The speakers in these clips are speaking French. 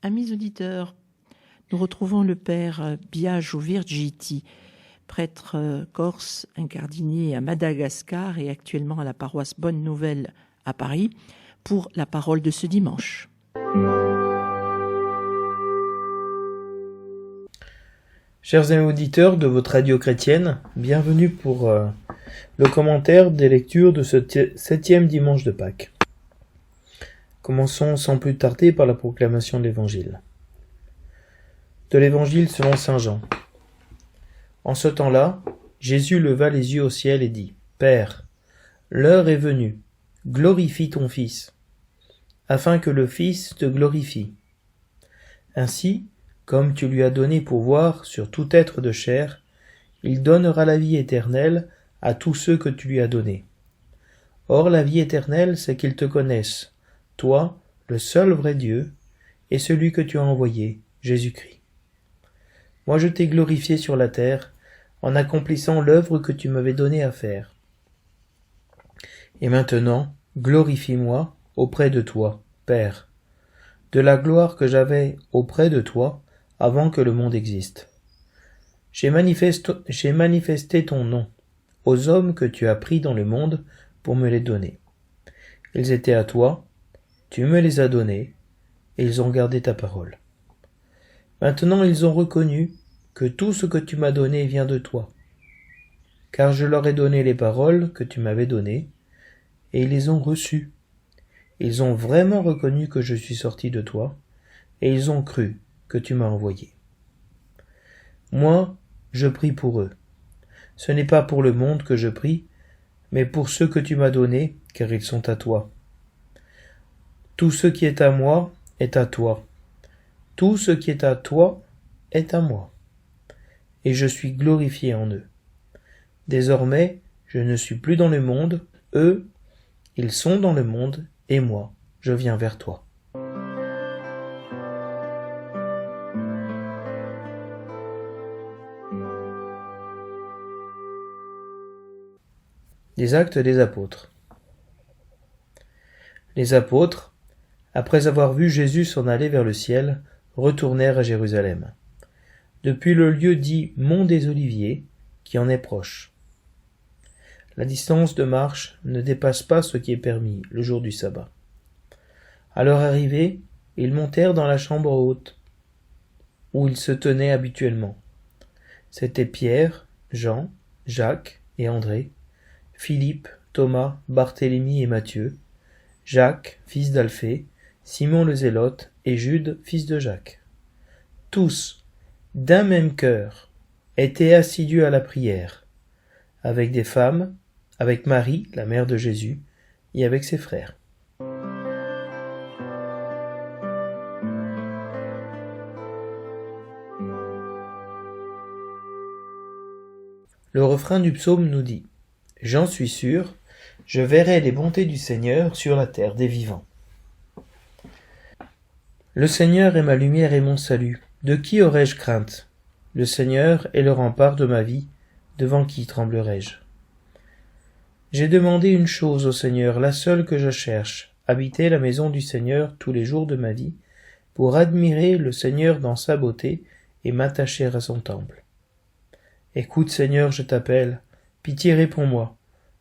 Amis auditeurs, nous retrouvons le père Biagio Virgiti, prêtre corse incardinier à Madagascar et actuellement à la paroisse Bonne Nouvelle à Paris, pour la parole de ce dimanche. Chers amis auditeurs de votre radio chrétienne, bienvenue pour le commentaire des lectures de ce 7e dimanche de Pâques. Commençons sans plus tarder par la proclamation de l'Évangile. De l'Évangile selon saint Jean. En ce temps-là, Jésus leva les yeux au ciel et dit : « Père, l'heure est venue, glorifie ton Fils, afin que le Fils te glorifie. Ainsi, comme tu lui as donné pouvoir sur tout être de chair, il donnera la vie éternelle à tous ceux que tu lui as donnés. Or la vie éternelle, c'est qu'ils te connaissent, toi, le seul vrai Dieu, et celui que tu as envoyé, Jésus-Christ. Moi je t'ai glorifié sur la terre, en accomplissant l'œuvre que tu m'avais donnée à faire. Et maintenant, glorifie-moi auprès de toi, Père, de la gloire que j'avais auprès de toi avant que le monde existe. J'ai manifesté ton nom aux hommes que tu as pris dans le monde pour me les donner. Ils étaient à toi, tu me les as donnés, et ils ont gardé ta parole. Maintenant ils ont reconnu que tout ce que tu m'as donné vient de toi, car je leur ai donné les paroles que tu m'avais données, et ils les ont reçues. Ils ont vraiment reconnu que je suis sorti de toi, et ils ont cru que tu m'as envoyé. Moi, je prie pour eux. Ce n'est pas pour le monde que je prie, mais pour ceux que tu m'as donnés, car ils sont à toi. Tout ce qui est à moi est à toi. Tout ce qui est à toi est à moi. Et je suis glorifié en eux. Désormais, je ne suis plus dans le monde, eux, ils sont dans le monde, et moi, je viens vers toi. Les actes des apôtres. Les apôtres, après avoir vu Jésus s'en aller vers le ciel, retournèrent à Jérusalem, depuis le lieu dit Mont des Oliviers, qui en est proche. La distance de marche ne dépasse pas ce qui est permis le jour du sabbat. À leur arrivée, ils montèrent dans la chambre haute, où ils se tenaient habituellement. C'étaient Pierre, Jean, Jacques et André, Philippe, Thomas, Barthélemy et Matthieu, Jacques, fils d'Alphée, Simon le Zélote et Jude, fils de Jacques. Tous, d'un même cœur, étaient assidus à la prière, avec des femmes, avec Marie, la mère de Jésus, et avec ses frères. Le refrain du psaume nous dit : « J'en suis sûr, je verrai les bontés du Seigneur sur la terre des vivants. » Le Seigneur est ma lumière et mon salut. De qui aurais-je crainte ? Le Seigneur est le rempart de ma vie. Devant qui tremblerai-je ? J'ai demandé une chose au Seigneur, la seule que je cherche, habiter la maison du Seigneur tous les jours de ma vie, pour admirer le Seigneur dans sa beauté et m'attacher à son temple. Écoute, Seigneur, je t'appelle. Pitié, réponds-moi.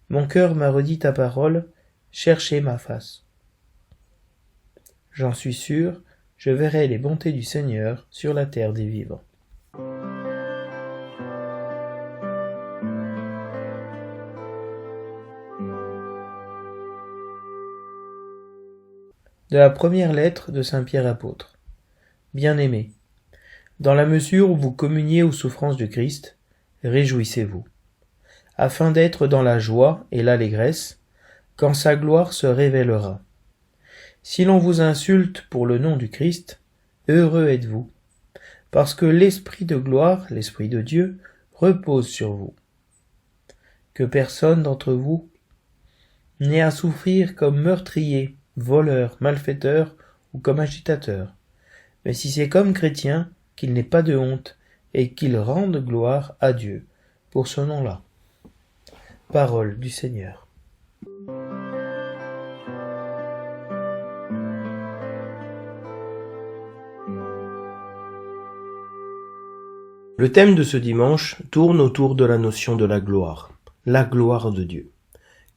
Mon cœur m'a redit ta parole, cherchez ma face. J'en suis sûr, je verrai les bontés du Seigneur sur la terre des vivants. De la première lettre de saint Pierre apôtre. Bien-aimés, dans la mesure où vous communiez aux souffrances du Christ, réjouissez-vous, afin d'être dans la joie et l'allégresse, quand sa gloire se révélera. Si l'on vous insulte pour le nom du Christ, heureux êtes-vous, parce que l'Esprit de gloire, l'Esprit de Dieu, repose sur vous. Que personne d'entre vous n'ait à souffrir comme meurtrier, voleur, malfaiteur ou comme agitateur, mais si c'est comme chrétien, qu'il n'ait pas de honte et qu'il rende gloire à Dieu pour ce nom-là. Parole du Seigneur. Le thème de ce dimanche tourne autour de la notion de la gloire de Dieu.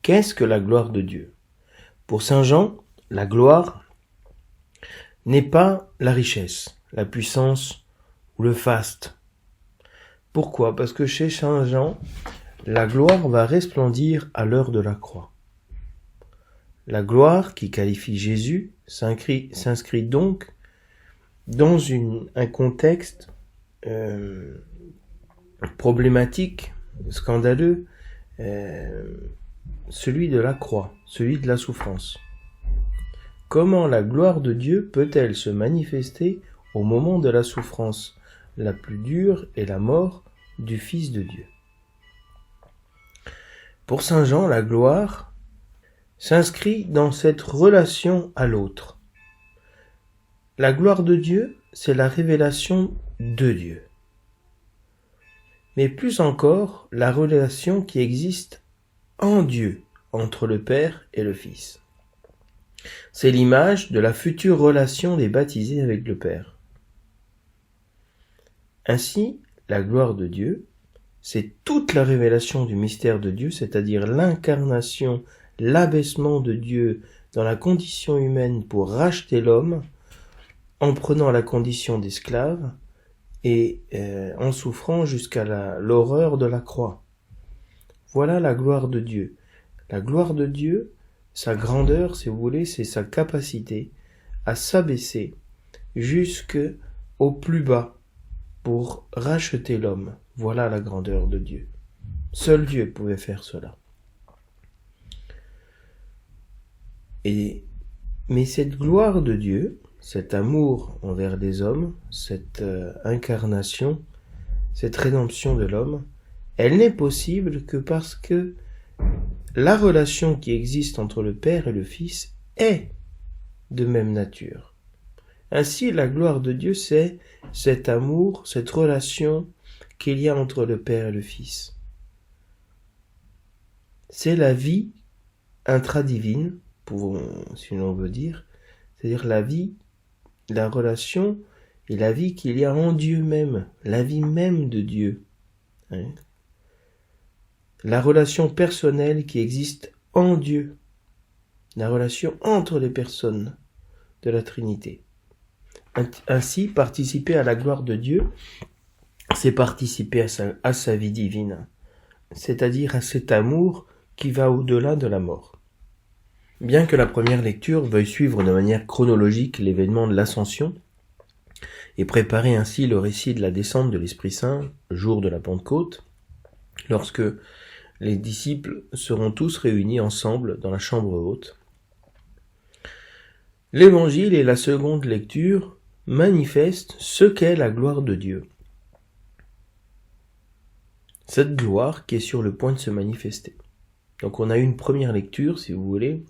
Qu'est-ce que la gloire de Dieu? Pour saint Jean, la gloire n'est pas la richesse, la puissance ou le faste. Pourquoi? Parce que chez saint Jean, la gloire va resplendir à l'heure de la croix. La gloire qui qualifie Jésus s'inscrit donc dans un contexte problématique, scandaleux, celui de la croix, celui de la souffrance. Comment la gloire de Dieu peut-elle se manifester au moment de la souffrance la plus dure et la mort du Fils de Dieu? Pour saint Jean, la gloire s'inscrit dans cette relation à l'autre. La gloire de Dieu, c'est la révélation de Dieu. Mais plus encore, la relation qui existe en Dieu, entre le Père et le Fils. C'est l'image de la future relation des baptisés avec le Père. Ainsi, la gloire de Dieu, c'est toute la révélation du mystère de Dieu, c'est-à-dire l'incarnation, l'abaissement de Dieu dans la condition humaine pour racheter l'homme, en prenant la condition d'esclave et en souffrant jusqu'à l'horreur de la croix. Voilà la gloire de Dieu. La gloire de Dieu, sa grandeur, si vous voulez, c'est sa capacité à s'abaisser jusqu'au plus bas pour racheter l'homme. Voilà la grandeur de Dieu. Seul Dieu pouvait faire cela. Mais cette gloire de Dieu, cet amour envers les hommes, cette incarnation, cette rédemption de l'homme, elle n'est possible que parce que la relation qui existe entre le Père et le Fils est de même nature. Ainsi, la gloire de Dieu, c'est cet amour, cette relation qu'il y a entre le Père et le Fils. C'est la vie intradivine, si l'on veut dire, c'est-à-dire la vie, la relation et la vie qu'il y a en Dieu même, la vie même de Dieu. La relation personnelle qui existe en Dieu, la relation entre les personnes de la Trinité. Ainsi, participer à la gloire de Dieu, c'est participer à sa vie divine, c'est-à-dire à cet amour qui va au-delà de la mort. Bien que la première lecture veuille suivre de manière chronologique l'événement de l'Ascension et préparer ainsi le récit de la descente de l'Esprit Saint, jour de la Pentecôte, lorsque les disciples seront tous réunis ensemble dans la chambre haute, l'Évangile et la seconde lecture manifestent ce qu'est la gloire de Dieu. Cette gloire qui est sur le point de se manifester. Donc on a une première lecture, si vous voulez,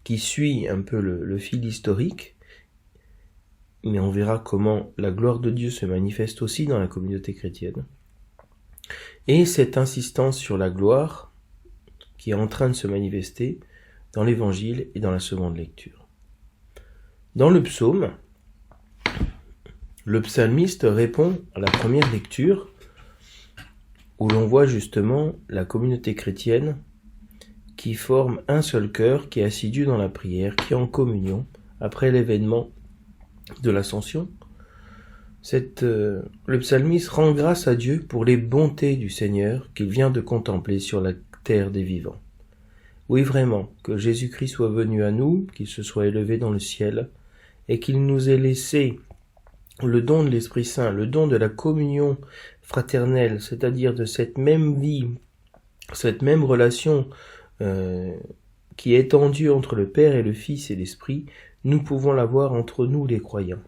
qui suit un peu le fil historique, mais on verra comment la gloire de Dieu se manifeste aussi dans la communauté chrétienne. Et cette insistance sur la gloire qui est en train de se manifester dans l'Évangile et dans la seconde lecture. Dans le psaume, le psalmiste répond à la première lecture où l'on voit justement la communauté chrétienne qui forme un seul cœur, qui est assidu dans la prière, qui est en communion après l'événement de l'Ascension. Le psalmiste rend grâce à Dieu pour les bontés du Seigneur qu'il vient de contempler sur la terre des vivants. Oui, vraiment, que Jésus-Christ soit venu à nous, qu'il se soit élevé dans le ciel, et qu'il nous ait laissé le don de l'Esprit Saint, le don de la communion fraternelle, c'est-à-dire de cette même vie, cette même relation qui est étendue entre le Père et le Fils et l'Esprit, nous pouvons l'avoir entre nous les croyants,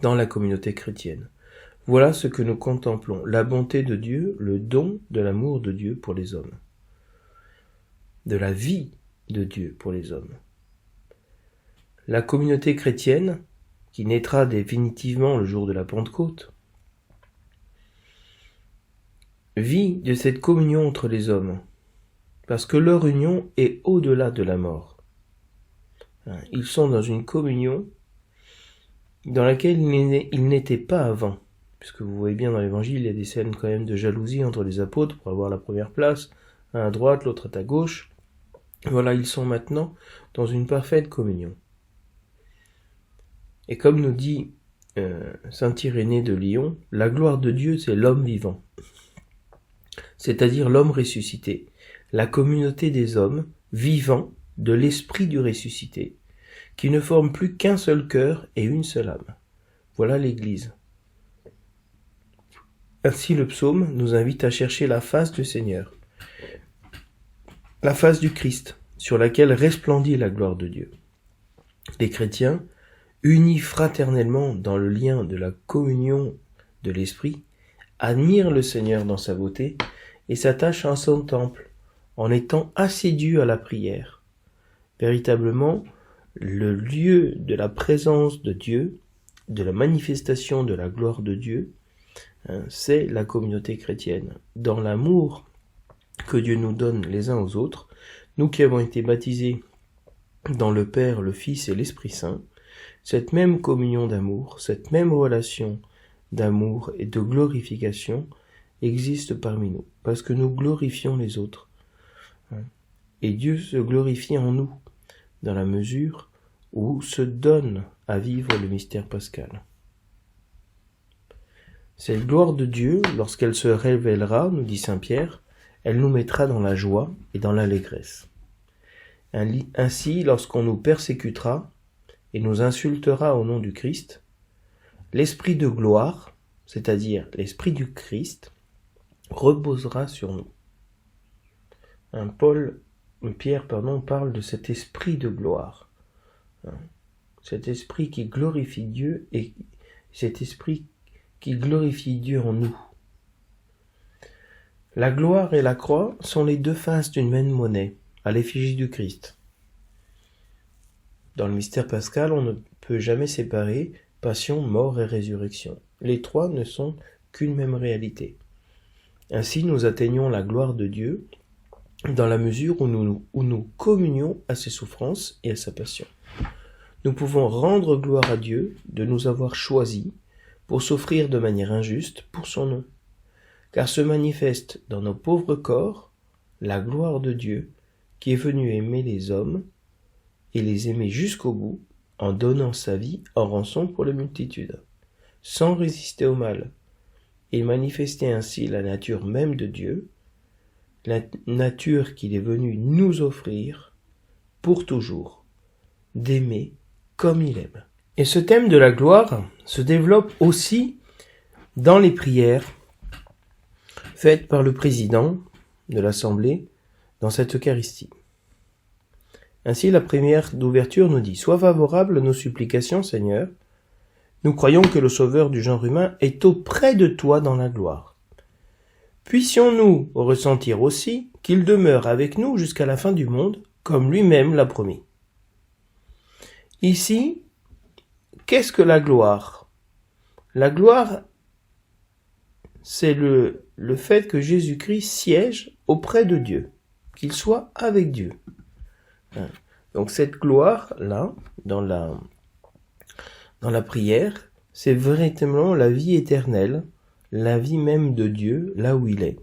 dans la communauté chrétienne. Voilà ce que nous contemplons, la bonté de Dieu, le don de l'amour de Dieu pour les hommes, de la vie de Dieu pour les hommes. La communauté chrétienne, qui naîtra définitivement le jour de la Pentecôte, vit de cette communion entre les hommes, parce que leur union est au-delà de la mort. Ils sont dans une communion dans laquelle ils n'étaient pas avant, puisque vous voyez bien dans l'évangile, il y a des scènes quand même de jalousie entre les apôtres pour avoir la première place, un à droite, l'autre à ta gauche. Voilà, ils sont maintenant dans une parfaite communion. Et comme nous dit saint Irénée de Lyon, la gloire de Dieu, c'est l'homme vivant, c'est-à-dire l'homme ressuscité, la communauté des hommes vivants de l'esprit du ressuscité, qui ne forment plus qu'un seul cœur et une seule âme. Voilà l'Église. Ainsi le psaume nous invite à chercher la face du Seigneur, la face du Christ, sur laquelle resplendit la gloire de Dieu. Les chrétiens, unis fraternellement dans le lien de la communion de l'Esprit, admirent le Seigneur dans sa beauté et s'attachent à son temple, en étant assidus à la prière. Véritablement, le lieu de la présence de Dieu, de la manifestation de la gloire de Dieu, c'est la communauté chrétienne. Dans l'amour que Dieu nous donne les uns aux autres, nous qui avons été baptisés dans le Père, le Fils et l'Esprit Saint, cette même communion d'amour, cette même relation d'amour et de glorification existe parmi nous, parce que nous glorifions les autres. Et Dieu se glorifie en nous, dans la mesure où se donne à vivre le mystère pascal. Cette gloire de Dieu, lorsqu'elle se révélera, nous dit saint Pierre, elle nous mettra dans la joie et dans l'allégresse. Ainsi, lorsqu'on nous persécutera et nous insultera au nom du Christ, l'esprit de gloire, c'est-à-dire l'esprit du Christ, reposera sur nous. Pierre parle de cet esprit de gloire, cet esprit qui glorifie Dieu et cet esprit qui glorifie Dieu en nous. La gloire et la croix sont les deux faces d'une même monnaie, à l'effigie du Christ. Dans le mystère pascal, on ne peut jamais séparer passion, mort et résurrection. Les trois ne sont qu'une même réalité. Ainsi, nous atteignons la gloire de Dieu dans la mesure où nous communions à ses souffrances et à sa passion. Nous pouvons rendre gloire à Dieu de nous avoir choisis pour souffrir de manière injuste pour son nom, car se manifeste dans nos pauvres corps la gloire de Dieu qui est venu aimer les hommes et les aimer jusqu'au bout en donnant sa vie en rançon pour les multitudes, sans résister au mal, et manifester ainsi la nature même de Dieu, la nature qu'il est venu nous offrir pour toujours, d'aimer comme il aime. Et ce thème de la gloire se développe aussi dans les prières faites par le président de l'Assemblée dans cette Eucharistie. Ainsi, la prière d'ouverture nous dit « Sois favorable à nos supplications, Seigneur. Nous croyons que le Sauveur du genre humain est auprès de toi dans la gloire. Puissions-nous ressentir aussi qu'il demeure avec nous jusqu'à la fin du monde, comme lui-même l'a promis. » Ici, qu'est-ce que la gloire? La gloire, c'est le fait que Jésus-Christ siège auprès de Dieu, qu'il soit avec Dieu. Donc cette gloire-là, dans la prière, c'est véritablement la vie éternelle, la vie même de Dieu, là où il est.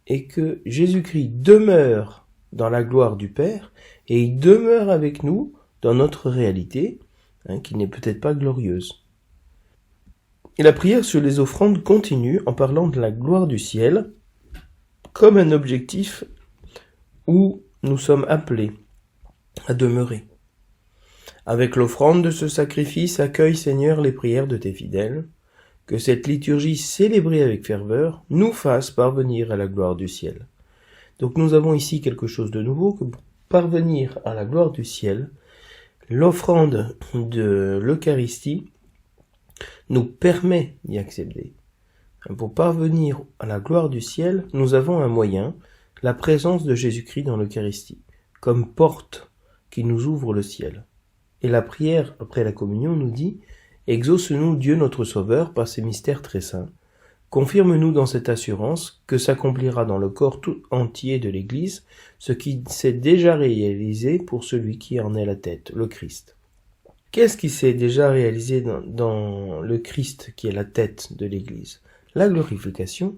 Et que Jésus-Christ demeure dans la gloire du Père, et il demeure avec nous dans notre réalité, qui n'est peut-être pas glorieuse. Et la prière sur les offrandes continue en parlant de la gloire du ciel comme un objectif où nous sommes appelés à demeurer. Avec l'offrande de ce sacrifice, accueille, Seigneur, les prières de tes fidèles, que cette liturgie célébrée avec ferveur nous fasse parvenir à la gloire du ciel. Donc nous avons ici quelque chose de nouveau, que pour parvenir à la gloire du ciel, l'offrande de l'Eucharistie nous permet d'y accéder. Pour parvenir à la gloire du ciel, nous avons un moyen, la présence de Jésus-Christ dans l'Eucharistie, comme porte qui nous ouvre le ciel. Et la prière après la communion nous dit « Exauce-nous Dieu notre Sauveur par ces mystères très saints. Confirme-nous dans cette assurance que s'accomplira dans le corps tout entier de l'Église ce qui s'est déjà réalisé pour celui qui en est la tête, le Christ. Qu'est-ce qui s'est déjà réalisé dans le Christ qui est la tête de l'Église? La glorification.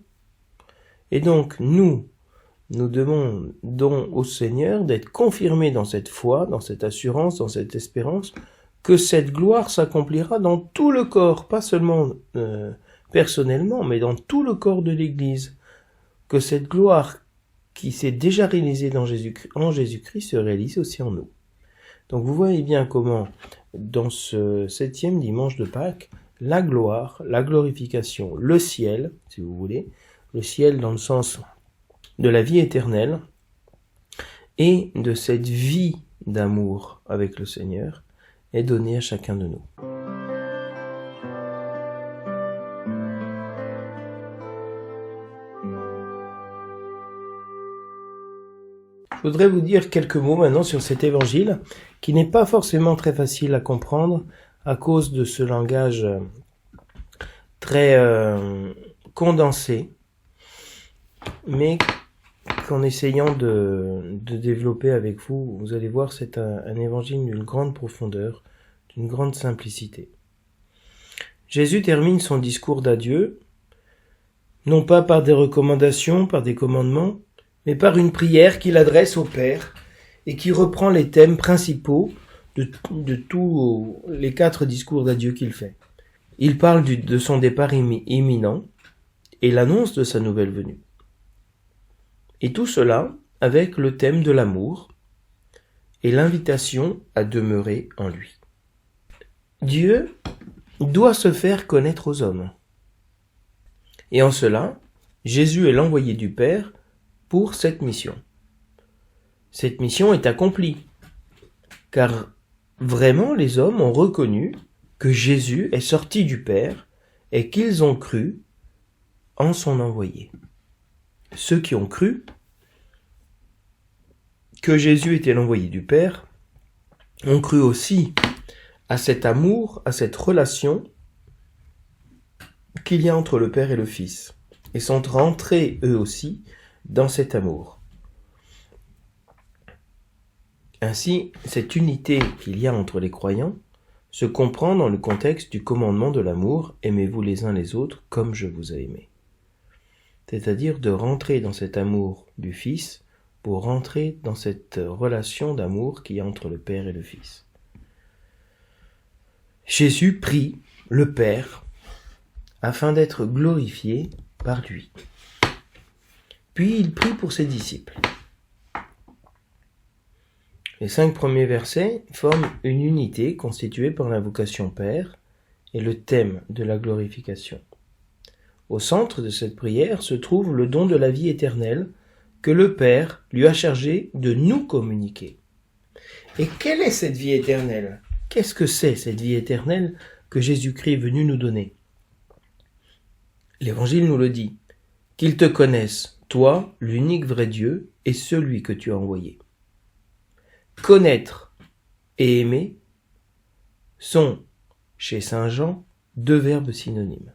Et donc nous demandons au Seigneur d'être confirmés dans cette foi, dans cette assurance, dans cette espérance, que cette gloire s'accomplira dans tout le corps, pas seulement personnellement, mais dans tout le corps de l'Église. Que cette gloire qui s'est déjà réalisée en Jésus-Christ se réalise aussi en nous. Donc vous voyez bien comment, dans ce 7e dimanche de Pâques, la gloire, la glorification, le ciel, si vous voulez, le ciel dans le sens de la vie éternelle et de cette vie d'amour avec le Seigneur est donnée à chacun de nous. Je voudrais vous dire quelques mots maintenant sur cet évangile qui n'est pas forcément très facile à comprendre à cause de ce langage très condensé, mais qu'en essayant de développer avec vous, vous allez voir, c'est un évangile d'une grande profondeur, d'une grande simplicité. Jésus termine son discours d'adieu, non pas par des recommandations, par des commandements, mais par une prière qu'il adresse au Père et qui reprend les thèmes principaux de tous les 4 discours d'adieu qu'il fait. Il parle de son départ imminent et l'annonce de sa nouvelle venue. Et tout cela avec le thème de l'amour et l'invitation à demeurer en lui. Dieu doit se faire connaître aux hommes. Et en cela, Jésus est l'envoyé du Père pour cette mission. Cette mission est accomplie, car vraiment les hommes ont reconnu que Jésus est sorti du Père et qu'ils ont cru en son envoyé. Ceux qui ont cru que Jésus était l'envoyé du Père ont cru aussi à cet amour, à cette relation qu'il y a entre le Père et le Fils, et sont rentrés eux aussi dans cet amour. Ainsi, cette unité qu'il y a entre les croyants se comprend dans le contexte du commandement de l'amour « Aimez-vous les uns les autres comme je vous ai aimé ». C'est-à-dire de rentrer dans cet amour du Fils pour rentrer dans cette relation d'amour qu'il y a entre le Père et le Fils. Jésus prie le Père afin d'être glorifié par lui. Puis il prie pour ses disciples. Les 5 premiers versets forment une unité constituée par l'invocation Père et le thème de la glorification. Au centre de cette prière se trouve le don de la vie éternelle que le Père lui a chargé de nous communiquer. Et quelle est cette vie éternelle? Qu'est-ce que c'est cette vie éternelle que Jésus-Christ est venu nous donner? L'Évangile nous le dit, qu'ils te connaissent, toi, l'unique vrai Dieu, et celui que tu as envoyé. Connaître et aimer sont, chez saint Jean, 2 verbes synonymes.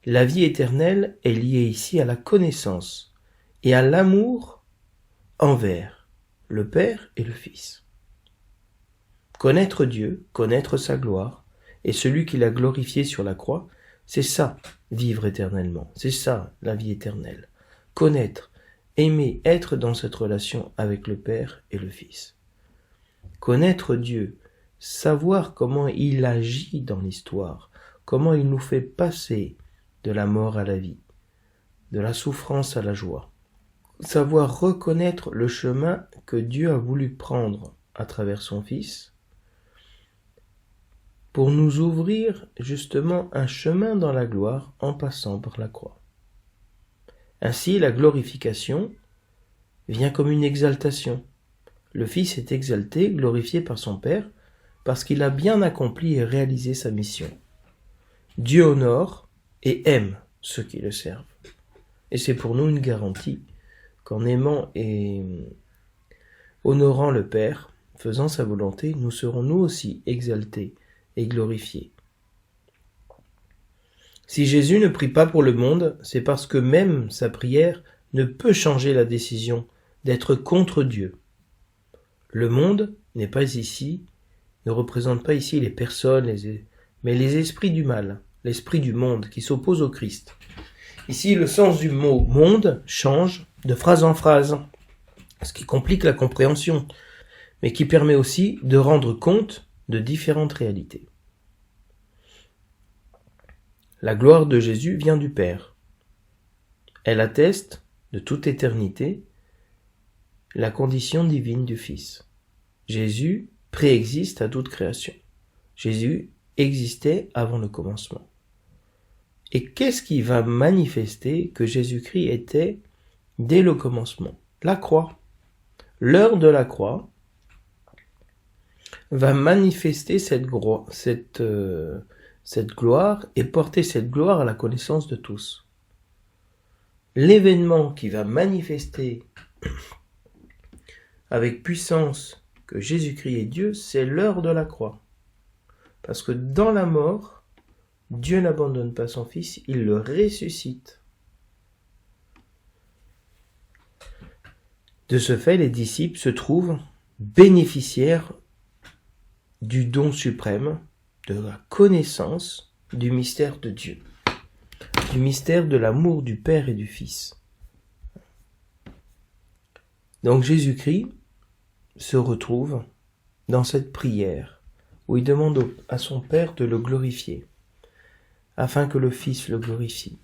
La vie éternelle est liée ici à la connaissance et à l'amour envers le Père et le Fils. Connaître Dieu, connaître sa gloire, et celui qui l'a glorifié sur la croix, c'est ça, vivre éternellement, c'est ça, la vie éternelle. Connaître, aimer, être dans cette relation avec le Père et le Fils. Connaître Dieu, savoir comment il agit dans l'histoire, comment il nous fait passer de la mort à la vie, de la souffrance à la joie. Savoir reconnaître le chemin que Dieu a voulu prendre à travers son Fils, pour nous ouvrir justement un chemin dans la gloire en passant par la croix. Ainsi, la glorification vient comme une exaltation. Le Fils est exalté, glorifié par son Père, parce qu'il a bien accompli et réalisé sa mission. Dieu honore et aime ceux qui le servent. Et c'est pour nous une garantie qu'en aimant et honorant le Père, faisant sa volonté, nous serons nous aussi exaltés et glorifié. Si Jésus ne prie pas pour le monde, c'est parce que même sa prière ne peut changer la décision d'être contre Dieu. Le monde n'est pas ici ne représente pas ici les personnes, mais les esprits du mal, l'esprit du monde qui s'oppose au Christ. Ici, le sens du mot « monde » change de phrase en phrase, ce qui complique la compréhension, mais qui permet aussi de rendre compte de différentes réalités. La gloire de Jésus vient du Père. Elle atteste, de toute éternité, la condition divine du Fils. Jésus préexiste à toute création. Jésus existait avant le commencement. Et qu'est-ce qui va manifester que Jésus-Christ était dès le commencement? La croix. L'heure de la croix va manifester cette gloire et porter cette gloire à la connaissance de tous. L'événement qui va manifester avec puissance que Jésus-Christ est Dieu, c'est l'heure de la croix. Parce que dans la mort, Dieu n'abandonne pas son Fils, il le ressuscite. De ce fait, les disciples se trouvent bénéficiaires du don suprême, de la connaissance du mystère de Dieu, du mystère de l'amour du Père et du Fils. Donc Jésus-Christ se retrouve dans cette prière où il demande à son Père de le glorifier, afin que le Fils le glorifie.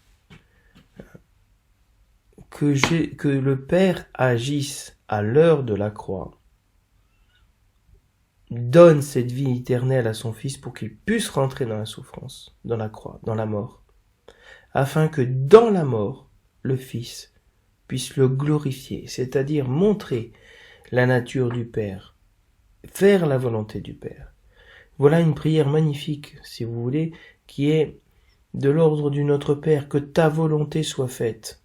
Que le Père agisse à l'heure de la croix, donne cette vie éternelle à son Fils pour qu'il puisse rentrer dans la souffrance, dans la croix, dans la mort, afin que dans la mort, le Fils puisse le glorifier, c'est-à-dire montrer la nature du Père, faire la volonté du Père. Voilà une prière magnifique, si vous voulez, qui est de l'ordre du Notre Père, que ta volonté soit faite.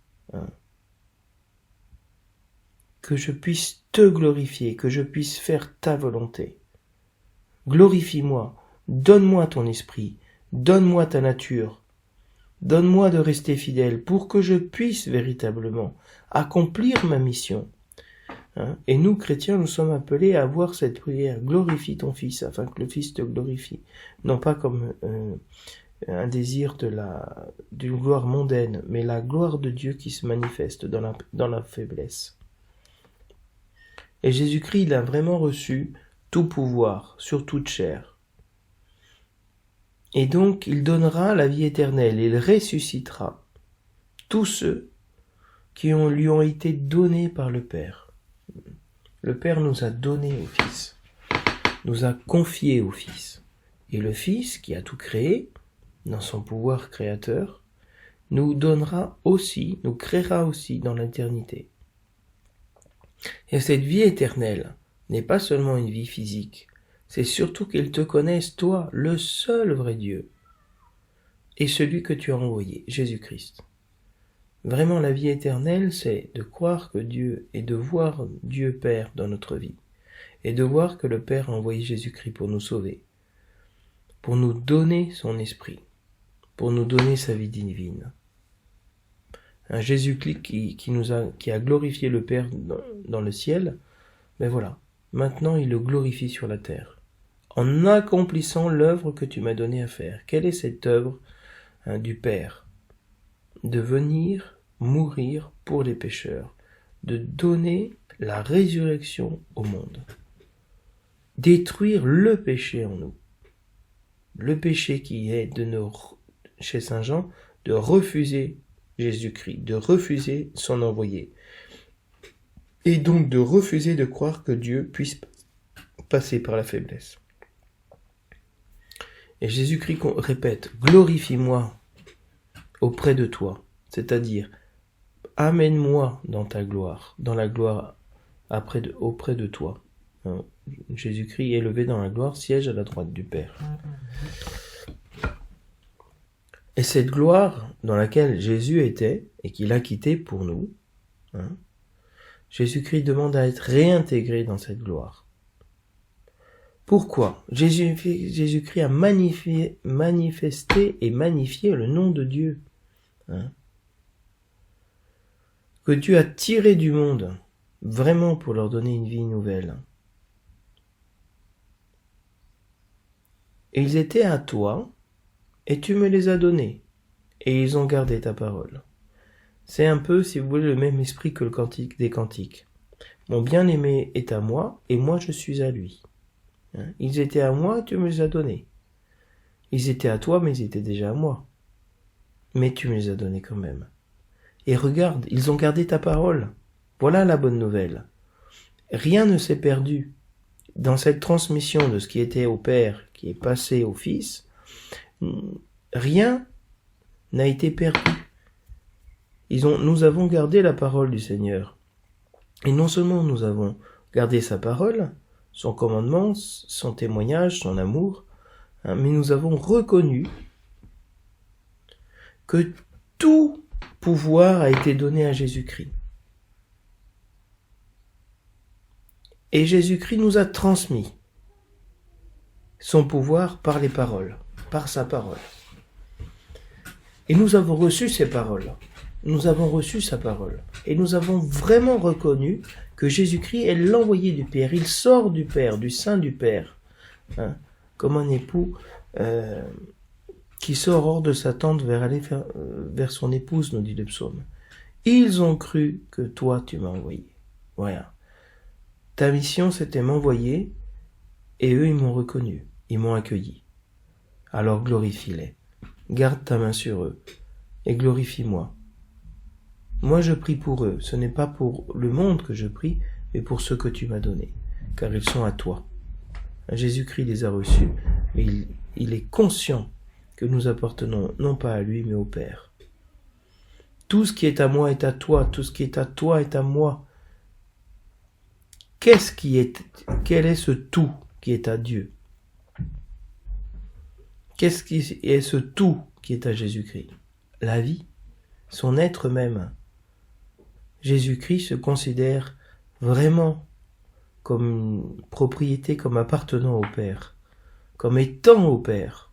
Que je puisse te glorifier, que je puisse faire ta volonté. Glorifie-moi, donne-moi ton esprit, donne-moi ta nature, donne-moi de rester fidèle pour que je puisse véritablement accomplir ma mission. Et nous, chrétiens, nous sommes appelés à avoir cette prière. Glorifie ton Fils, afin que le Fils te glorifie. Non pas comme un désir d'une gloire mondaine, mais la gloire de Dieu qui se manifeste dans la faiblesse. Et Jésus-Christ, il a vraiment reçu tout pouvoir sur toute chair. Et donc, il donnera la vie éternelle, il ressuscitera tous ceux qui lui ont été donnés par le Père. Le Père nous a donné au Fils, nous a confié au Fils. Et le Fils, qui a tout créé, dans son pouvoir créateur, nous créera aussi dans l'éternité. Et cette vie éternelle n'est pas seulement une vie physique, c'est surtout qu'ils te connaissent, toi, le seul vrai Dieu, et celui que tu as envoyé, Jésus-Christ. Vraiment, la vie éternelle, c'est de croire que Dieu et de voir Dieu Père dans notre vie, et de voir que le Père a envoyé Jésus-Christ pour nous sauver, pour nous donner son esprit, pour nous donner sa vie divine. Un Jésus-Christ qui a glorifié le Père dans le ciel, mais voilà, maintenant il le glorifie sur la terre, en accomplissant l'œuvre que tu m'as donné à faire. Quelle est cette œuvre du Père? De venir mourir pour les pécheurs, de donner la résurrection au monde, détruire le péché en nous, le péché qui est chez Saint Jean, de refuser Jésus-Christ, de refuser son envoyé, et donc de refuser de croire que Dieu puisse passer par la faiblesse. Et Jésus-Christ répète, glorifie-moi auprès de toi, c'est-à-dire amène-moi dans ta gloire, dans la gloire auprès de toi. Jésus-Christ élevé dans la gloire siège à la droite du Père. Et cette gloire dans laquelle Jésus était et qu'il a quitté pour nous, Jésus-Christ demande à être réintégré dans cette gloire. Pourquoi? Jésus-Christ a manifesté et magnifié le nom de Dieu. Que Dieu a tiré du monde, vraiment pour leur donner une vie nouvelle. Ils étaient à toi, et tu me les as donnés, et ils ont gardé ta parole. C'est un peu, si vous voulez, le même esprit que le cantique des cantiques. Mon bien-aimé est à moi, et moi je suis à lui. Ils étaient à moi, tu me les as donnés. Ils étaient à toi, mais ils étaient déjà à moi. Mais tu me les as donnés quand même. Et regarde, ils ont gardé ta parole. Voilà la bonne nouvelle. Rien ne s'est perdu. Dans cette transmission de ce qui était au Père, qui est passé au Fils, rien n'a été perdu. Nous avons gardé la parole du Seigneur. Et non seulement nous avons gardé sa parole, son commandement, son témoignage, son amour, mais nous avons reconnu que tout pouvoir a été donné à Jésus-Christ. Et Jésus-Christ nous a transmis son pouvoir par les paroles, par sa parole. Et nous avons reçu ces paroles. Nous avons reçu sa parole. Et nous avons vraiment reconnu que Jésus-Christ est l'envoyé du Père. Il sort du Père, du sein du Père. Comme un époux qui sort hors de sa tente vers son épouse, nous dit le psaume. Ils ont cru que toi, tu m'as envoyé. Voilà. Ta mission, c'était m'envoyer, et eux, ils m'ont reconnu, ils m'ont accueilli. Alors glorifie-les. Garde ta main sur eux, et glorifie-moi. Moi, je prie pour eux. Ce n'est pas pour le monde que je prie, mais pour ceux que tu m'as donnés, car ils sont à toi. Jésus-Christ les a reçus, et il est conscient que nous appartenons non pas à lui, mais au Père. Tout ce qui est à moi est à toi, tout ce qui est à toi est à moi. Quel est ce tout qui est à Dieu? Qu'est-ce qui est ce tout qui est à Jésus-Christ? La vie, son être même. Jésus-Christ se considère vraiment comme une propriété, comme appartenant au Père, comme étant au Père.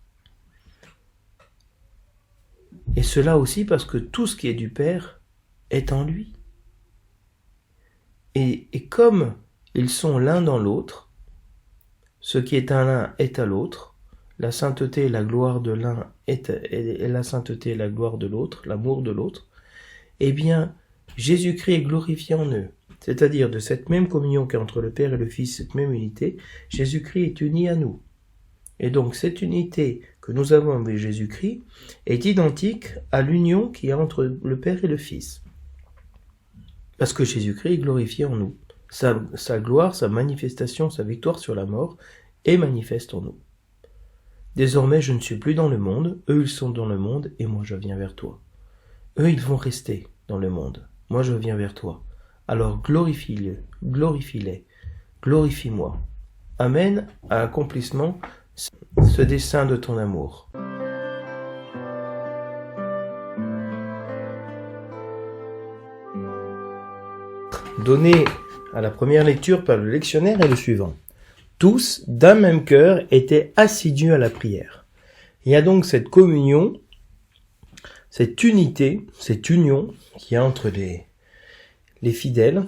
Et cela aussi parce que tout ce qui est du Père est en lui. Et comme ils sont l'un dans l'autre, ce qui est à l'un est à l'autre, la sainteté et la gloire de l'un est la sainteté et la gloire de l'autre, l'amour de l'autre, eh bien, Jésus-Christ est glorifié en eux. C'est-à-dire de cette même communion qu'est entre le Père et le Fils, cette même unité, Jésus-Christ est uni à nous. Et donc cette unité que nous avons avec Jésus-Christ est identique à l'union qui est entre le Père et le Fils. Parce que Jésus-Christ est glorifié en nous. Sa gloire, sa manifestation, sa victoire sur la mort est manifeste en nous. Désormais, je ne suis plus dans le monde, eux ils sont dans le monde, et moi je viens vers toi. Eux ils vont rester dans le monde, moi je viens vers toi. Alors glorifie-les, glorifie-moi. Amène à accomplissement ce dessein de ton amour. Donné à la première lecture par le lectionnaire est le suivant. Tous, d'un même cœur, étaient assidus à la prière. Il y a donc cette communion, cette unité, cette union qu'il y a entre les fidèles,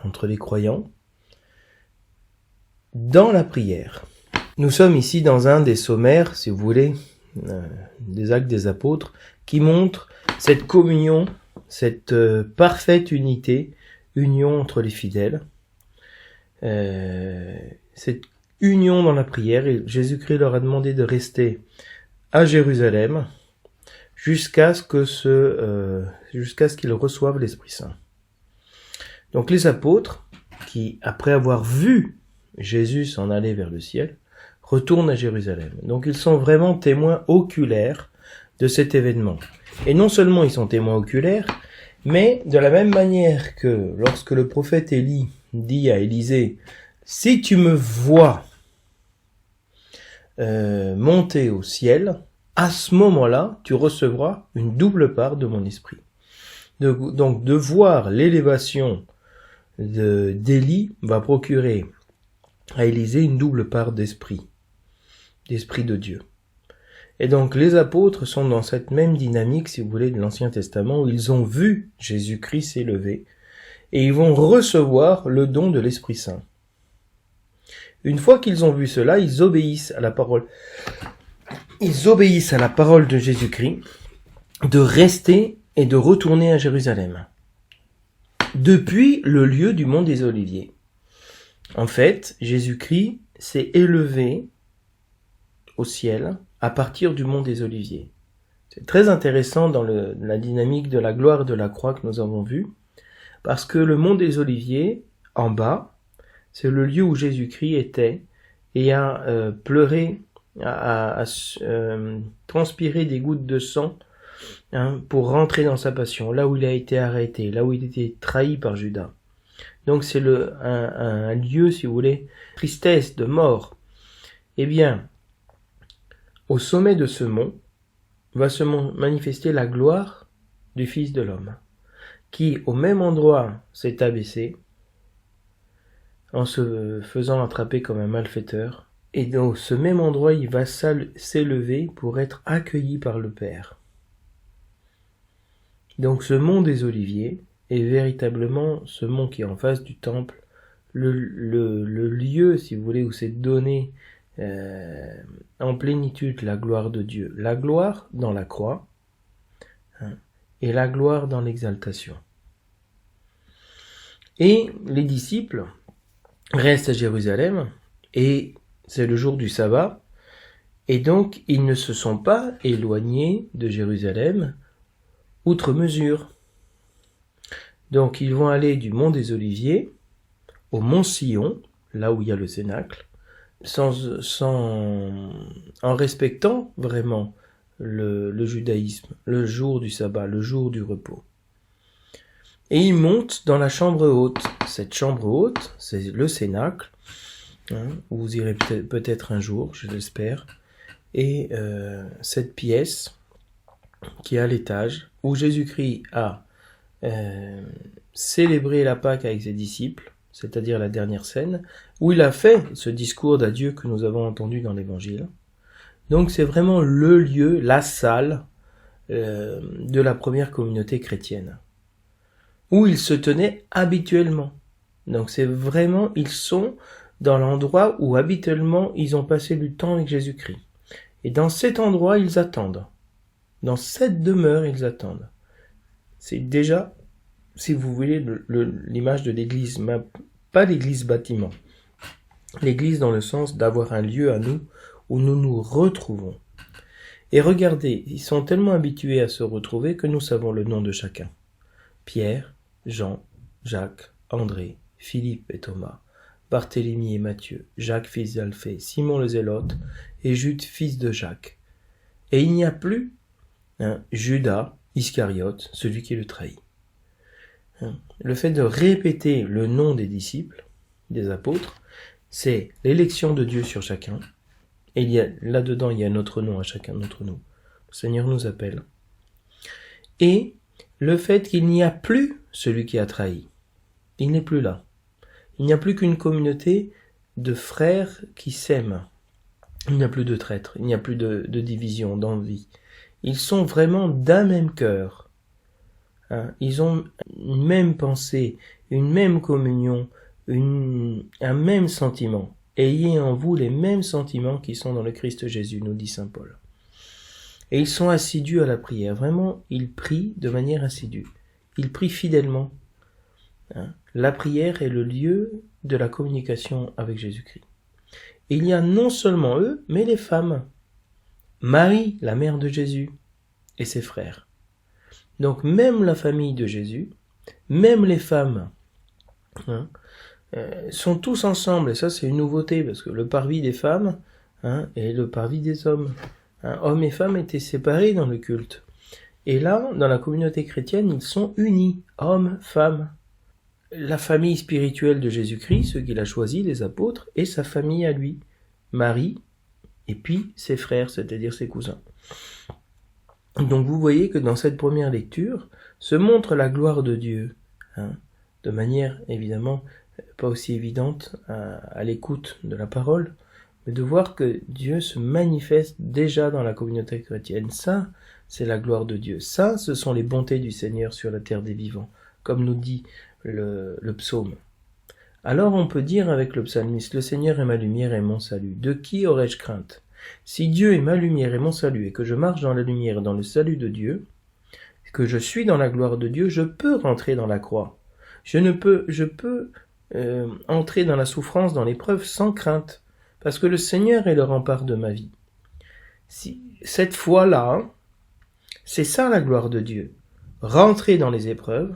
entre les croyants, dans la prière. Nous sommes ici dans un des sommaires, si vous voulez, des actes des apôtres, qui montre cette communion, cette parfaite union entre les fidèles, cette union dans la prière. Et Jésus-Christ leur a demandé de rester à Jérusalem jusqu'à ce qu'ils reçoivent l'Esprit Saint. Donc les apôtres, qui après avoir vu Jésus s'en aller vers le ciel, retournent à Jérusalem. Donc ils sont vraiment témoins oculaires de cet événement. Et non seulement ils sont témoins oculaires, mais de la même manière que lorsque le prophète Élie dit à Élisée, « Si tu me vois monter au ciel, à ce moment-là, tu recevras une double part de mon esprit. » Donc de voir l'élévation d'Élie va procurer à Élisée une double part d'esprit de Dieu. Et donc les apôtres sont dans cette même dynamique, si vous voulez, de l'Ancien Testament, où ils ont vu Jésus-Christ s'élever, et ils vont recevoir le don de l'Esprit Saint. Une fois qu'ils ont vu cela, ils obéissent à la parole. Ils obéissent à la parole de Jésus-Christ de rester et de retourner à Jérusalem, depuis le lieu du mont des Oliviers. En fait, Jésus-Christ s'est élevé au ciel à partir du mont des Oliviers. C'est très intéressant dans la dynamique de la gloire de la croix que nous avons vue, parce que le mont des Oliviers, en bas, c'est le lieu où Jésus-Christ était et a pleuré, a transpiré des gouttes de sang pour rentrer dans sa passion, là où il a été arrêté, là où il était trahi par Judas. Donc c'est un lieu, si vous voulez, tristesse, de mort. Eh bien, au sommet de ce mont va se manifester la gloire du Fils de l'homme, qui au même endroit s'est abaissé, en se faisant attraper comme un malfaiteur, et dans ce même endroit il va s'élever pour être accueilli par le Père. Donc ce mont des Oliviers est véritablement ce mont qui est en face du temple, le lieu, si vous voulez, où s'est donné en plénitude la gloire de Dieu. La gloire dans la croix et la gloire dans l'exaltation. Et les disciples restent à Jérusalem et c'est le jour du sabbat et donc ils ne se sont pas éloignés de Jérusalem outre mesure. Donc ils vont aller du mont des Oliviers au mont Sion, là où il y a le cénacle, en respectant vraiment le judaïsme, le jour du sabbat, le jour du repos. Et ils montent dans la chambre haute. Cette chambre haute, c'est le cénacle, où vous irez peut-être un jour, je l'espère, et cette pièce qui est à l'étage, où Jésus-Christ a célébré la Pâque avec ses disciples, c'est-à-dire la dernière scène, où il a fait ce discours d'adieu que nous avons entendu dans l'Évangile. Donc c'est vraiment le lieu, la salle de la première communauté chrétienne, où ils se tenaient habituellement. Donc c'est vraiment, ils sont dans l'endroit où habituellement ils ont passé du temps avec Jésus-Christ. Et dans cet endroit, ils attendent. Dans cette demeure, ils attendent. C'est déjà, si vous voulez, l'image de l'église, mais pas l'église bâtiment. L'église dans le sens d'avoir un lieu à nous où nous nous retrouvons. Et regardez, ils sont tellement habitués à se retrouver que nous savons le nom de chacun. Pierre, Jean, Jacques, André, Philippe et Thomas, Barthélemy et Matthieu, Jacques fils d'Alphée, Simon le Zélote et Jude fils de Jacques. Et il n'y a plus Judas Iscariote, celui qui le trahit. Le fait de répéter le nom des disciples, des apôtres, c'est l'élection de Dieu sur chacun. Et là-dedans, il y a notre nom à chacun d'entre nous. Le Seigneur nous appelle. Et le fait qu'il n'y a plus celui qui a trahi. Il n'est plus là. Il n'y a plus qu'une communauté de frères qui s'aiment. Il n'y a plus de traîtres, il n'y a plus de division, d'envie. Ils sont vraiment d'un même cœur. Ils ont une même pensée, une même communion, un même sentiment. Ayez en vous les mêmes sentiments qui sont dans le Christ Jésus, nous dit saint Paul. Et ils sont assidus à la prière. Vraiment, ils prient de manière assidue. Ils prient fidèlement. La prière est le lieu de la communication avec Jésus-Christ. Et il y a non seulement eux, mais les femmes. Marie, la mère de Jésus, et ses frères. Donc même la famille de Jésus, même les femmes, sont tous ensemble. Et ça, c'est une nouveauté, parce que le parvis des femmes et le parvis des hommes. Hommes et femmes étaient séparés dans le culte. Et là, dans la communauté chrétienne, ils sont unis, hommes, femmes. La famille spirituelle de Jésus-Christ, ceux qu'il a choisis, les apôtres, et sa famille à lui, Marie, et puis ses frères, c'est-à-dire ses cousins. Donc vous voyez que dans cette première lecture se montre la gloire de Dieu, de manière évidemment pas aussi évidente à l'écoute de la parole, mais de voir que Dieu se manifeste déjà dans la communauté chrétienne. Ça, c'est la gloire de Dieu. Ça, ce sont les bontés du Seigneur sur la terre des vivants, comme nous dit le psaume. Alors on peut dire avec le psalmiste, « Le Seigneur est ma lumière et mon salut. De qui aurais-je crainte ? Si Dieu est ma lumière et mon salut, et que je marche dans la lumière et dans le salut de Dieu, que je suis dans la gloire de Dieu, je peux rentrer dans la croix. Je peux entrer dans la souffrance, dans l'épreuve, sans crainte, parce que le Seigneur est le rempart de ma vie. Cette foi-là, c'est ça la gloire de Dieu. Rentrer dans les épreuves,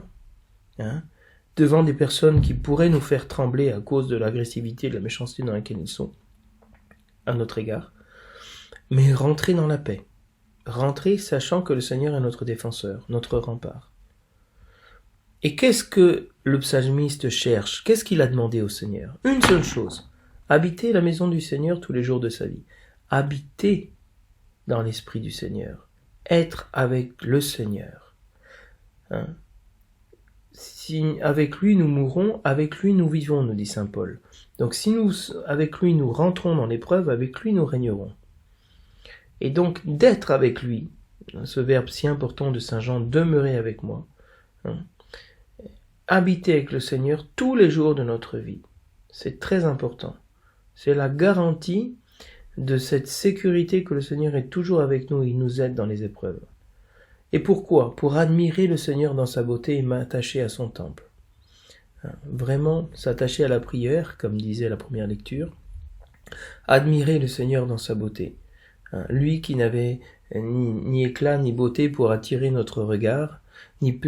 devant des personnes qui pourraient nous faire trembler à cause de l'agressivité et de la méchanceté dans laquelle ils sont, à notre égard, mais rentrer dans la paix. Rentrer sachant que le Seigneur est notre défenseur, notre rempart. Et qu'est-ce que le psalmiste cherche? Qu'est-ce qu'il a demandé au Seigneur? Une seule chose, habiter la maison du Seigneur tous les jours de sa vie. Habiter dans l'esprit du Seigneur. Être avec le Seigneur. Si avec lui nous mourons, avec lui nous vivons, nous dit saint Paul. Donc si avec lui nous rentrons dans l'épreuve, avec lui nous régnerons. Et donc d'être avec lui, ce verbe si important de saint Jean, demeurer avec moi, habiter avec le Seigneur tous les jours de notre vie. C'est très important. C'est la garantie de cette sécurité que le Seigneur est toujours avec nous et il nous aide dans les épreuves. Et pourquoi? Pour admirer le Seigneur dans sa beauté et m'attacher à son temple. Vraiment s'attacher à la prière, comme disait la première lecture. Admirer le Seigneur dans sa beauté. Lui qui n'avait ni éclat ni beauté pour attirer notre regard, ni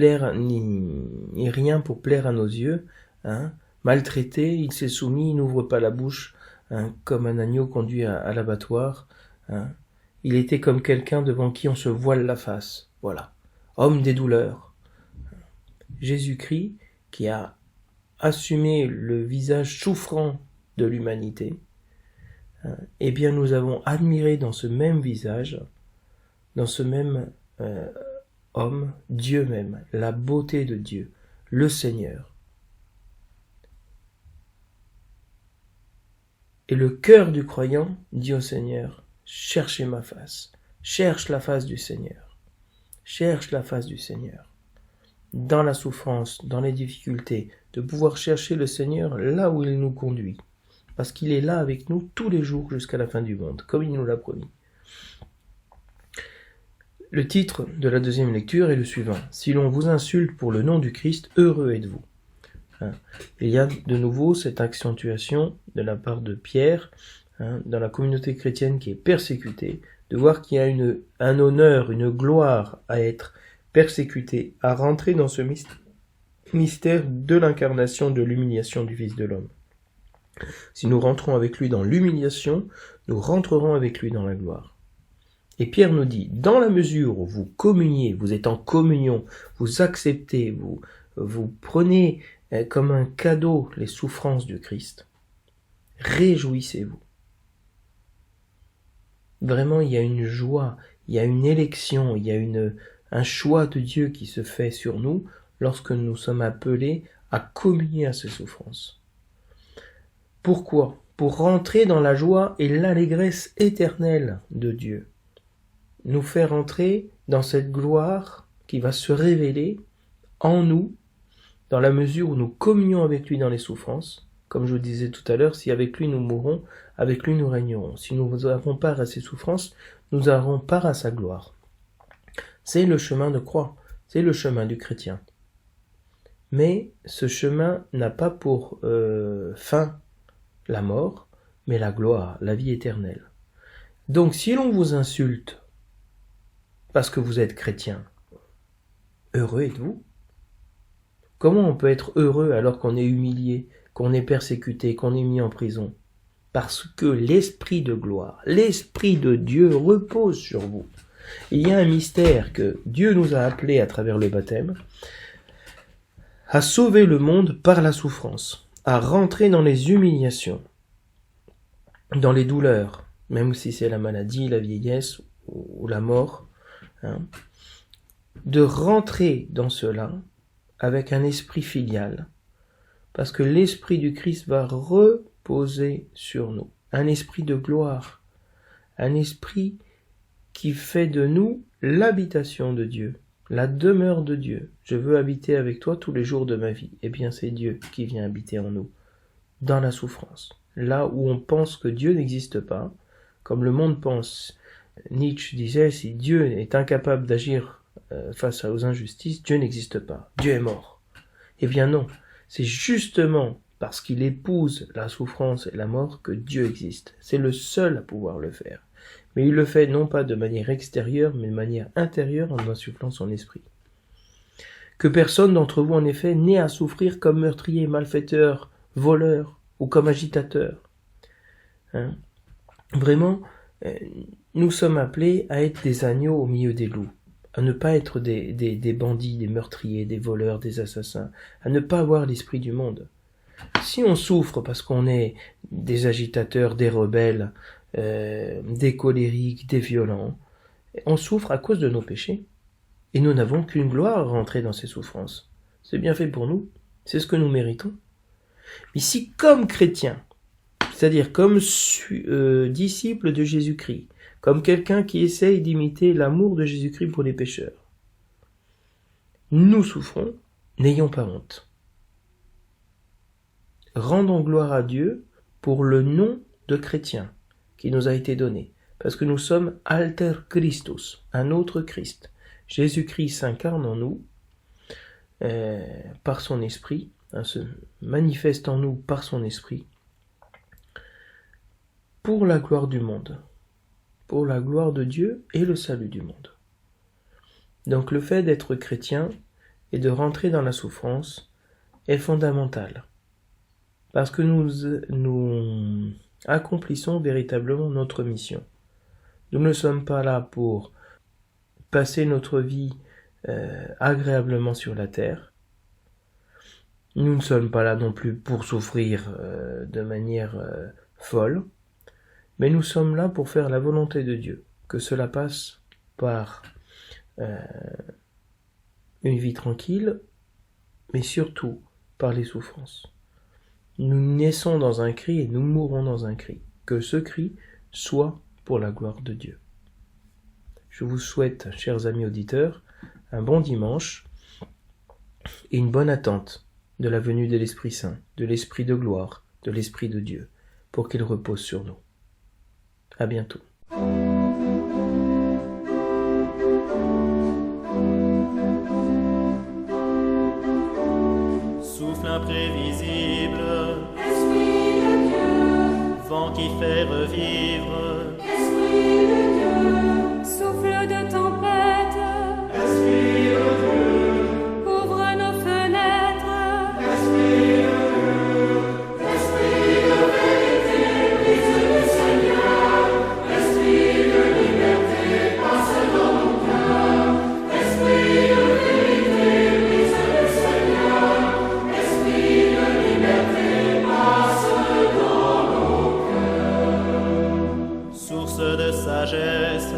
rien pour plaire à nos yeux. Maltraité, il s'est soumis, il n'ouvre pas la bouche, comme un agneau conduit à l'abattoir. Il était comme quelqu'un devant qui on se voile la face. Voilà, homme des douleurs. Jésus-Christ qui a assumé le visage souffrant de l'humanité, eh bien nous avons admiré dans ce même visage, dans ce même homme, Dieu même, la beauté de Dieu, le Seigneur. Et le cœur du croyant dit au Seigneur, cherchez ma face, cherche la face du Seigneur. Cherche la face du Seigneur. Dans la souffrance, dans les difficultés, de pouvoir chercher le Seigneur là où il nous conduit. Parce qu'il est là avec nous tous les jours jusqu'à la fin du monde, comme il nous l'a promis. Le titre de la deuxième lecture est le suivant. Si l'on vous insulte pour le nom du Christ, heureux êtes-vous. Il y a de nouveau cette accentuation de la part de Pierre, dans la communauté chrétienne qui est persécutée, de voir qu'il y a un honneur, une gloire à être persécuté, à rentrer dans ce mystère de l'incarnation, de l'humiliation du Fils de l'homme. Si nous rentrons avec lui dans l'humiliation, nous rentrerons avec lui dans la gloire. Et Pierre nous dit, dans la mesure où vous communiez, vous êtes en communion, vous acceptez, vous prenez comme un cadeau les souffrances du Christ, réjouissez-vous. Vraiment, il y a une joie, il y a une élection, il y a un choix de Dieu qui se fait sur nous lorsque nous sommes appelés à communier à ces souffrances. Pourquoi? Pour rentrer dans la joie et l'allégresse éternelle de Dieu. Nous faire entrer dans cette gloire qui va se révéler en nous, dans la mesure où nous communions avec lui dans les souffrances. Comme je vous disais tout à l'heure, si avec lui nous mourons, avec lui nous régnerons. Si nous avons part à ses souffrances, nous aurons part à sa gloire. C'est le chemin de croix, c'est le chemin du chrétien. Mais ce chemin n'a pas pour fin la mort, mais la gloire, la vie éternelle. Donc si l'on vous insulte parce que vous êtes chrétien, heureux êtes-vous? Comment on peut être heureux alors qu'on est humilié, qu'on est persécuté, qu'on est mis en prison? Parce que l'esprit de gloire, l'esprit de Dieu repose sur vous. Il y a un mystère que Dieu nous a appelés à travers le baptême à sauver le monde par la souffrance, à rentrer dans les humiliations, dans les douleurs, même si c'est la maladie, la vieillesse ou la mort, de rentrer dans cela avec un esprit filial, parce que l'esprit du Christ va reposer sur nous, un esprit de gloire, un esprit qui fait de nous l'habitation de Dieu, la demeure de Dieu. Je veux habiter avec toi tous les jours de ma vie. Eh bien, c'est Dieu qui vient habiter en nous. dans la souffrance. Là où on pense que Dieu n'existe pas, comme le monde pense. Nietzsche disait, si Dieu est incapable d'agir face aux injustices, Dieu n'existe pas. Dieu est mort. Eh bien non, c'est justement parce qu'il épouse la souffrance et la mort que Dieu existe. C'est le seul à pouvoir le faire. Mais il le fait non pas de manière extérieure, mais de manière intérieure en insufflant son esprit. Que personne d'entre vous, en effet, n'ait à souffrir comme meurtrier, malfaiteur, voleur ou comme agitateur. Hein? Vraiment, nous sommes appelés à être des agneaux au milieu des loups, à ne pas être des bandits, des meurtriers, des voleurs, des assassins, à ne pas avoir l'esprit du monde. Si on souffre parce qu'on est des agitateurs, des rebelles, des colériques, des violents, on souffre à cause de nos péchés. Et nous n'avons qu'une gloire à rentrer dans ces souffrances. C'est bien fait pour nous, c'est ce que nous méritons. Mais si comme chrétiens, c'est-à-dire comme disciples de Jésus-Christ, comme quelqu'un qui essaye d'imiter l'amour de Jésus-Christ pour les pécheurs, nous souffrons, n'ayons pas honte. Rendons gloire à Dieu pour le nom de chrétien qui nous a été donné, parce que nous sommes alter Christus, un autre Christ. Jésus-Christ s'incarne en nous par son esprit, se manifeste en nous par son esprit, pour la gloire du monde, pour la gloire de Dieu et le salut du monde. Donc le fait d'être chrétien et de rentrer dans la souffrance est fondamental, parce que nous accomplissons véritablement notre mission. Nous ne sommes pas là pour passer notre vie agréablement sur la terre. Nous ne sommes pas là non plus pour souffrir de manière folle, mais nous sommes là pour faire la volonté de Dieu, que cela passe par une vie tranquille, mais surtout par les souffrances. Nous naissons dans un cri et nous mourrons dans un cri. Que ce cri soit pour la gloire de Dieu. Je vous souhaite, chers amis auditeurs, un bon dimanche et une bonne attente de la venue de l'Esprit Saint, de l'Esprit de gloire, de l'Esprit de Dieu, pour qu'il repose sur nous. À bientôt. Souffle imprévisible, Esprit de Dieu, vent qui fait revivre, Esprit de Dieu, souffle de tempête, Esprit de Dieu, ouvre nos fenêtres, Esprit de Dieu, Esprit de vérité, brise le Seigneur, Esprit de liberté, passe dans nos cœurs, Esprit de vérité, brise le Seigneur, Esprit de liberté, passe dans nos cœurs. source de sagesse,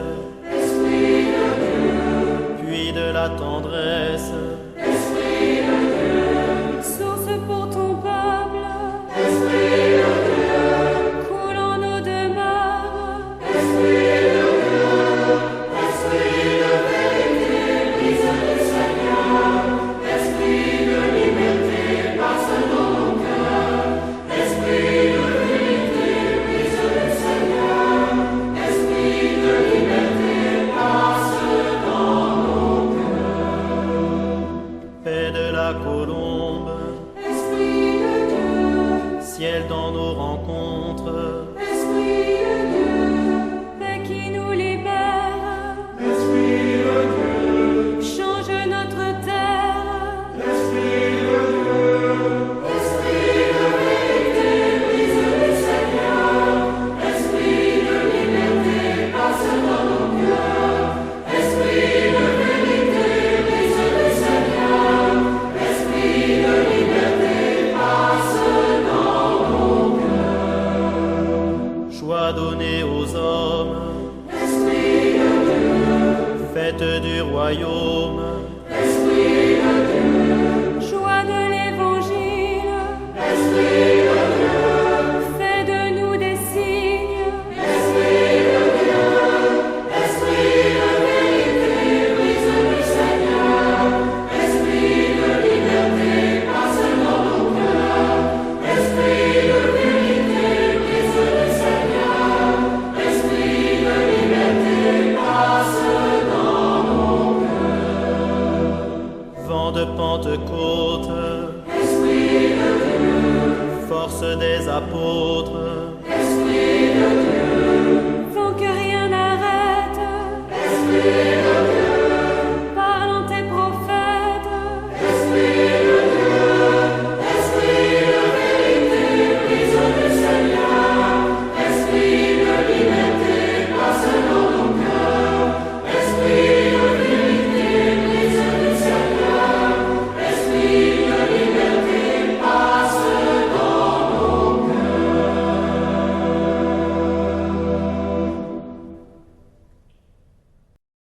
Esprit de Dieu, puis de la tendresse, Esprit de Dieu, source pour ton peuple, Esprit de Dieu, coule en nos demeures, Esprit de Dieu, Esprit de vérité, brise le Seigneur, Esprit de liberté, passe dans nos cœurs, Esprit de vérité, brise le Seigneur, Esprit de liberté, passe dans nos cœurs. paix de la colombe, Esprit de Dieu, ciel dans nos rencontres, Esprit de Dieu, paix qui nous libère, Esprit de Dieu, change notre terre, Esprit de Dieu, Esprit de vérité, brise le Seigneur, Esprit de liberté, passe dans nos cœurs, Esprit de vérité, brise le Seigneur, Esprit de liberté, passe dans nos cœurs. choix donné aux hommes, Esprit de Dieu, fête du royaume, Esprit de Dieu, joie de l'Évangile, Esprit de Dieu, fais de nous des signes, Esprit de Dieu, Esprit de vérité, brise le Seigneur, Esprit de liberté, passe dans nos cœurs, Esprit de des apôtres,